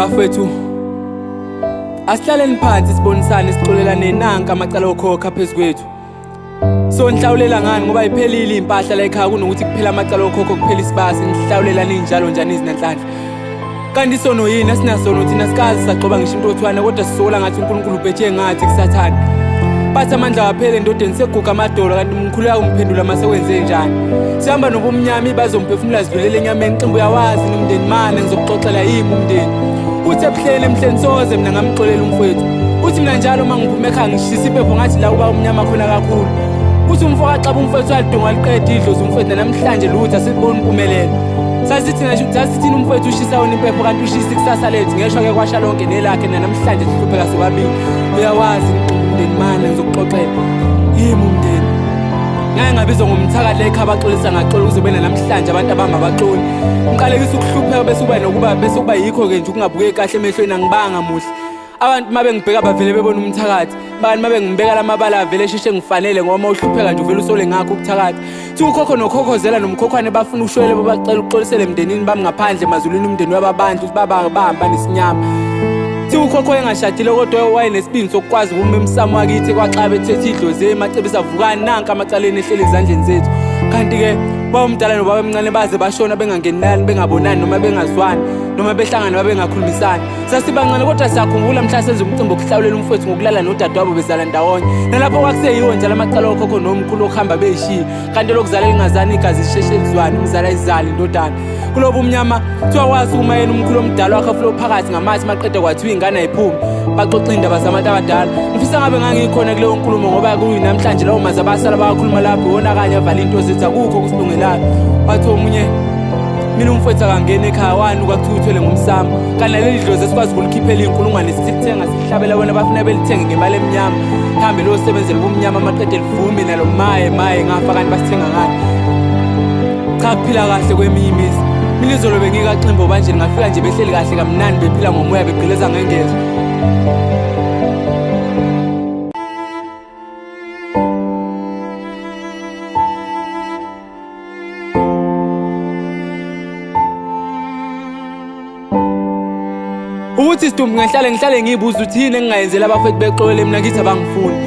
Bafethu asihlaleni phansi sibonisane sixolelane nanka amacala okhokha phezukwethu. So nihlawulela ngani ngoba iphelile impahla la ekhaya kunokuthi kuphela amacala okhokho kuphela isibasi nihlawulelani njalo njani izinanhlanhla. Kanti isono yini asinasono thina sikazi sagcoba ngisho into othwana kodwa sisola ngathi uNkulunkulu ubhethe ngathi kusathana. Bathi amandla waphele endodeni seguga amadolo kanti umkhulu ungiphendula mase wenze njani. Sihamba nobumnyama bazomphefumula zidlulele enyameni qimbo yawazi nomndeni mane ngizokuxoxela yimi umndeni. Uthi ebuhlele emhleni soze mina ngamxolela umfowethu. Uthi mina njalo mangiphuma ekhaya ngishisa impepho ngathi la uba umnyama khona kakhulu. Uthi umfoko axaba umfowethu alidonga liqeda idlozi umfowethu namhlanje lutho asibona impumelelo. Sasithina umfowethu ushisa wona impepho kanti ushisa ikusasa lethu ngesho ke kwasha lonke nelakhe namhlanje sihlupheka sobabili. Uyawazi umndeni mane ngizokuxoxela yimi umndeni. Ngeke ngabizwa ngomthakathi la ekhaya baxolisa ngaxola ukuzobena namhlanje abantu abamba baxoli. Ngiqalekisa ukuhlupheka bese kuba yikho ke nje ukungabukeki kahle emehlweni angibanga muhle. Abantu mabengibheka bavele bebona umthakathi. Bani mabengibeka lamabala avele sheshe ngifanele ngoba uhlupheka nje uvela usole ngakho ukuthakathi. Thi ukhokho nokhokhozela nomkhokhwane bafuna ushwele babacela uxolisele emndenini bami ngaphandle emazulwini umndeni wababantu baba bahamba nesinyama. Thi ukhokho engashadile kodwa wayenesibindi sokwazi ukuma emsamo wakithi kwaxabe ethethe idlozi emacebisa avukani nanka amacaleni ehlele ezandleni zethu. Kanti ke baba umdala nobaba emncane baze bashona bengangenani bengabonani noma bengazwani noma behlangana babengakhulumisani. Sasibancane kodwa siyakhumbula mhla senze umcimbi okuhlawulela umfowethu ngokulala nodadewabo bezala ndawonye. Nalapho kwakuseyiwo njalo amacala okhokho nomkhulu okuhamba beyishiya. Kanti lokuzala lingazani igazi isheshe lizwane umzala izali indodana. Kulobu umnyama kuthiwa wazi uma yena umkhulu omdala wakhe afule phakathi ngamathi maqeda kwathiwa ingane ayiphumi. Baxoxa indaba zabantu abadala. Ngifisa ngabe ngangikhona kuleyo nkulumo ngoba kuyinamhlanje lawo maze abasala bakhuluma lapho wona kanye avala into zethu akukho kusilungelayo. Wathi omunye mina umfowethu akangena ekhaya wani kwakuthiwa uthwele ngumsamo. Kanti leli dlozi esikwazi ukulukhiphela inkulungwane sithenga sihlabela wena bafuna belithenge ngemali emnyama. Hambe lo sebenzele bomnyama amaqede livume nalo maye ngafa kanti basithenga ngani. Cha kuphila kahle kweminye imizi. Mina izolo bengikaximbo manje ngafika nje behleli kahle kamnandi bephila ngomoya begqileza ngengezwe. Uthi sidumbu ngihlale ngibuza uthini engingayenzela abafethu bexolele mina ngithi abangifuni.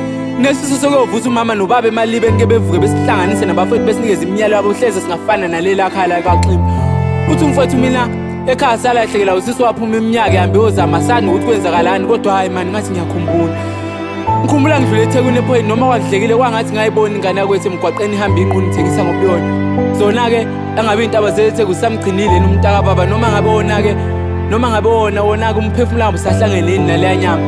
Nesiso sokuvusa umama nobaba emalibe ngeke bevuke besihlanganise nabafethu besinikeza imiyalo yabo hleze singafana nalela ekhaya la kwaXimba. Uthi umfowethu mina ekhaya salahlekela usisi waphuma iminyaka ihambe yozama sani ukuthi kwenzakalani kodwa hayi mani ngathi ngiyakhumbula. Ngikhumbula ngidlule eThekwini ePhoyini noma kwadlekile kwangathi ngayibona ingane yakwethu emgwaqeni ihamba inqunu ithengisa ngobuyona. Zona ke angabe intaba zeTheku samgcinile nomntaka baba noma ngabe wona ke umphefumulo wabo sahlangene naleya nyama.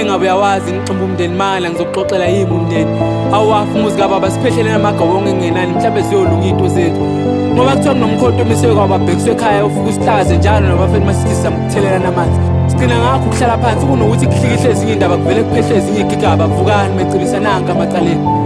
Ngabe uyawazi ngiximba umndeni mala ngizokuxoxela yimi umndeni. Awafu umuzi kababa siphehlele namagawonke engenani mhlawumbe siyolunga into zethu. Ngoba kuthiwa nomkhonto omiswe kwaba bhekiswe ekhaya ufika usihlaze njalo nabafethu masithi samkuthelela namanzi. Sigcina ngakho ukuhlala phansi kunokuthi kuhlikihle ezinye indaba kuvele kuphehle ezinye igigaba vukani becebisa nanka amacaleni.